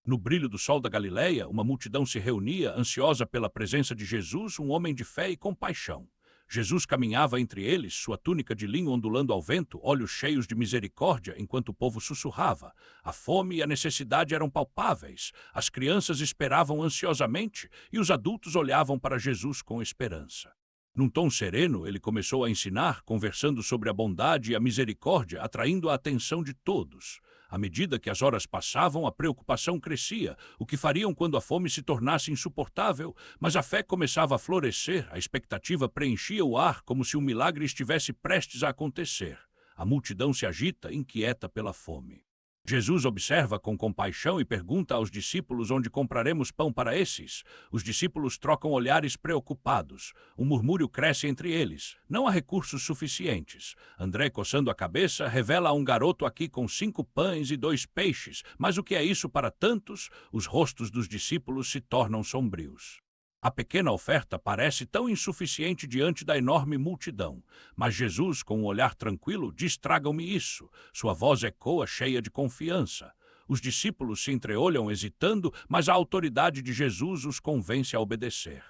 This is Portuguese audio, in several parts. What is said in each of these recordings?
No brilho do sol da Galileia, uma multidão se reunia, ansiosa pela presença de Jesus, um homem de fé e compaixão. Jesus caminhava entre eles, sua túnica de linho ondulando ao vento, olhos cheios de misericórdia, enquanto o povo sussurrava. A fome e a necessidade eram palpáveis, as crianças esperavam ansiosamente e os adultos olhavam para Jesus com esperança. Num tom sereno, ele começou a ensinar, conversando sobre a bondade e a misericórdia, atraindo a atenção de todos. À medida que as horas passavam, a preocupação crescia, o que fariam quando a fome se tornasse insuportável, mas a fé começava a florescer, a expectativa preenchia o ar como se um milagre estivesse prestes a acontecer. A multidão se agita, inquieta pela fome. Jesus observa com compaixão e pergunta aos discípulos onde compraremos pão para esses. Os discípulos trocam olhares preocupados. Um murmúrio cresce entre eles. Não há recursos suficientes. André, coçando a cabeça, revela a um garoto aqui com 5 pães e 2 peixes. Mas o que é isso para tantos? Os rostos dos discípulos se tornam sombrios. A pequena oferta parece tão insuficiente diante da enorme multidão. Mas Jesus, com um olhar tranquilo, diz: tragam-me isso. Sua voz ecoa cheia de confiança. Os discípulos se entreolham hesitando, mas a autoridade de Jesus os convence a obedecer.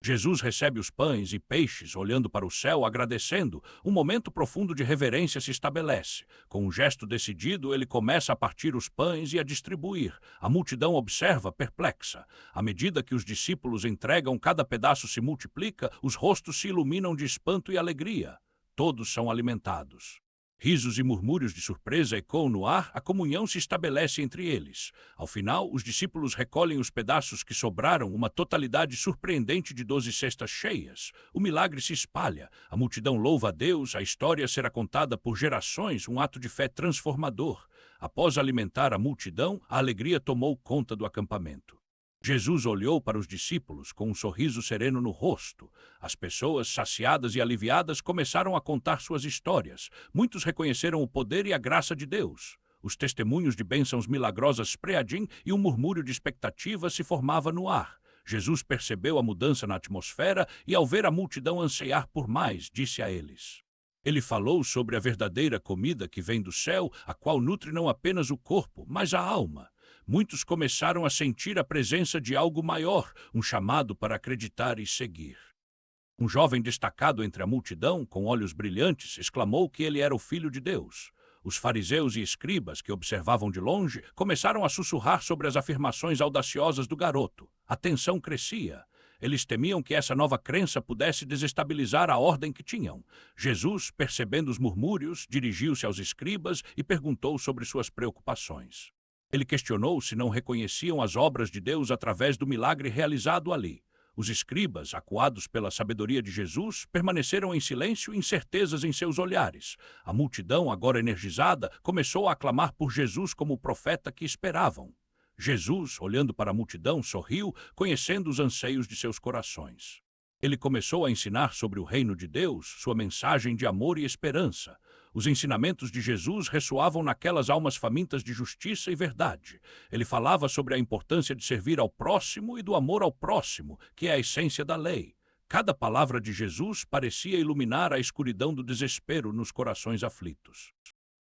Jesus recebe os pães e peixes, olhando para o céu, agradecendo. Um momento profundo de reverência se estabelece. Com um gesto decidido, ele começa a partir os pães e a distribuir. A multidão observa, perplexa. À medida que os discípulos entregam, cada pedaço se multiplica, os rostos se iluminam de espanto e alegria. Todos são alimentados. Risos e murmúrios de surpresa ecoam no ar, a comunhão se estabelece entre eles. Ao final, os discípulos recolhem os pedaços que sobraram, uma totalidade surpreendente de 12 cestas cheias. O milagre se espalha, a multidão louva a Deus, a história será contada por gerações, um ato de fé transformador. Após alimentar a multidão, a alegria tomou conta do acampamento. Jesus olhou para os discípulos com um sorriso sereno no rosto. As pessoas, saciadas e aliviadas, começaram a contar suas histórias. Muitos reconheceram o poder e a graça de Deus. Os testemunhos de bênçãos milagrosas preadim e um murmúrio de expectativa se formava no ar. Jesus percebeu a mudança na atmosfera e, ao ver a multidão anseiar por mais, disse a eles. Ele falou sobre a verdadeira comida que vem do céu, a qual nutre não apenas o corpo, mas a alma. Muitos começaram a sentir a presença de algo maior, um chamado para acreditar e seguir. Um jovem destacado entre a multidão, com olhos brilhantes, exclamou que ele era o Filho de Deus. Os fariseus e escribas, que observavam de longe, começaram a sussurrar sobre as afirmações audaciosas do garoto. A tensão crescia. Eles temiam que essa nova crença pudesse desestabilizar a ordem que tinham. Jesus, percebendo os murmúrios, dirigiu-se aos escribas e perguntou sobre suas preocupações. Ele questionou se não reconheciam as obras de Deus através do milagre realizado ali. Os escribas, acuados pela sabedoria de Jesus, permaneceram em silêncio, incertezas em seus olhares. A multidão, agora energizada, começou a aclamar por Jesus como o profeta que esperavam. Jesus, olhando para a multidão, sorriu, conhecendo os anseios de seus corações. Ele começou a ensinar sobre o reino de Deus, sua mensagem de amor e esperança. Os ensinamentos de Jesus ressoavam naquelas almas famintas de justiça e verdade. Ele falava sobre a importância de servir ao próximo e do amor ao próximo, que é a essência da lei. Cada palavra de Jesus parecia iluminar a escuridão do desespero nos corações aflitos.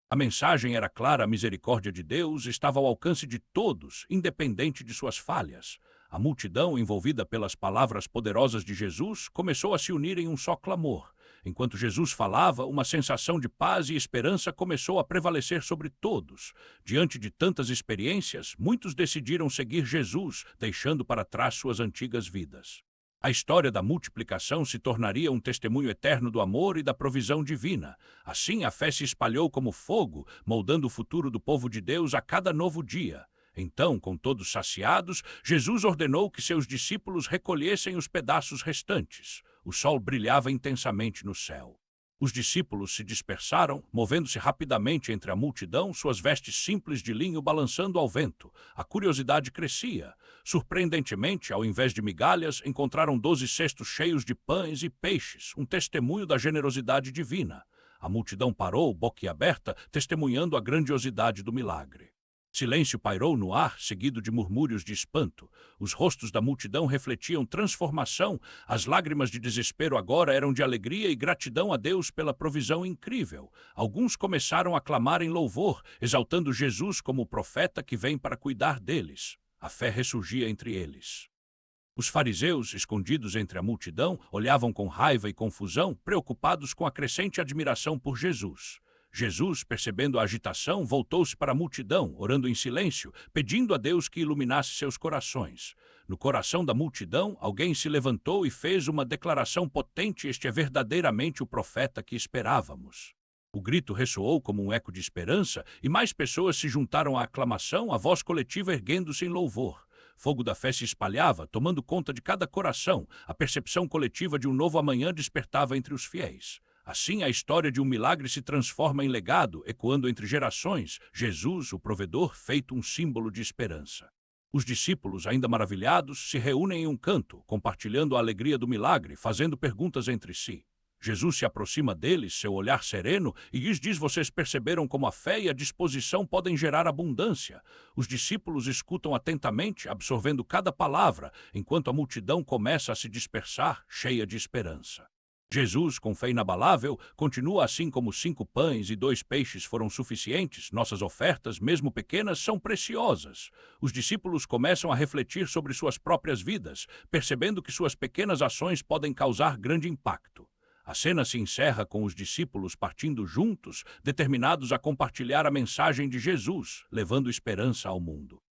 A mensagem era clara, a misericórdia de Deus estava ao alcance de todos, independente de suas falhas. A multidão, envolvida pelas palavras poderosas de Jesus, começou a se unir em um só clamor. Enquanto Jesus falava, uma sensação de paz e esperança começou a prevalecer sobre todos. Diante de tantas experiências, muitos decidiram seguir Jesus, deixando para trás suas antigas vidas. A história da multiplicação se tornaria um testemunho eterno do amor e da provisão divina. Assim, a fé se espalhou como fogo, moldando o futuro do povo de Deus a cada novo dia. Então, com todos saciados, Jesus ordenou que seus discípulos recolhessem os pedaços restantes. O sol brilhava intensamente no céu. Os discípulos se dispersaram, movendo-se rapidamente entre a multidão, suas vestes simples de linho balançando ao vento. A curiosidade crescia. Surpreendentemente, ao invés de migalhas, encontraram 12 cestos cheios de pães e peixes, um testemunho da generosidade divina. A multidão parou, boquiaberta, testemunhando a grandiosidade do milagre. Silêncio pairou no ar, seguido de murmúrios de espanto. Os rostos da multidão refletiam transformação. As lágrimas de desespero agora eram de alegria e gratidão a Deus pela provisão incrível. Alguns começaram a clamar em louvor, exaltando Jesus como o profeta que vem para cuidar deles. A fé ressurgia entre eles. Os fariseus, escondidos entre a multidão, olhavam com raiva e confusão, preocupados com a crescente admiração por Jesus. Jesus, percebendo a agitação, voltou-se para a multidão, orando em silêncio, pedindo a Deus que iluminasse seus corações. No coração da multidão, alguém se levantou e fez uma declaração potente: este é verdadeiramente o profeta que esperávamos. O grito ressoou como um eco de esperança, e mais pessoas se juntaram à aclamação, a voz coletiva erguendo-se em louvor. Fogo da fé se espalhava, tomando conta de cada coração. A percepção coletiva de um novo amanhã despertava entre os fiéis. Assim, a história de um milagre se transforma em legado, ecoando entre gerações. Jesus, o provedor, feito um símbolo de esperança. Os discípulos, ainda maravilhados, se reúnem em um canto, compartilhando a alegria do milagre, fazendo perguntas entre si. Jesus se aproxima deles, seu olhar sereno, e lhes diz: vocês perceberam como a fé e a disposição podem gerar abundância. Os discípulos escutam atentamente, absorvendo cada palavra, enquanto a multidão começa a se dispersar, cheia de esperança. Jesus, com fé inabalável, continua assim: como 5 pães e 2 peixes foram suficientes, nossas ofertas, mesmo pequenas, são preciosas. Os discípulos começam a refletir sobre suas próprias vidas, percebendo que suas pequenas ações podem causar grande impacto. A cena se encerra com os discípulos partindo juntos, determinados a compartilhar a mensagem de Jesus, levando esperança ao mundo.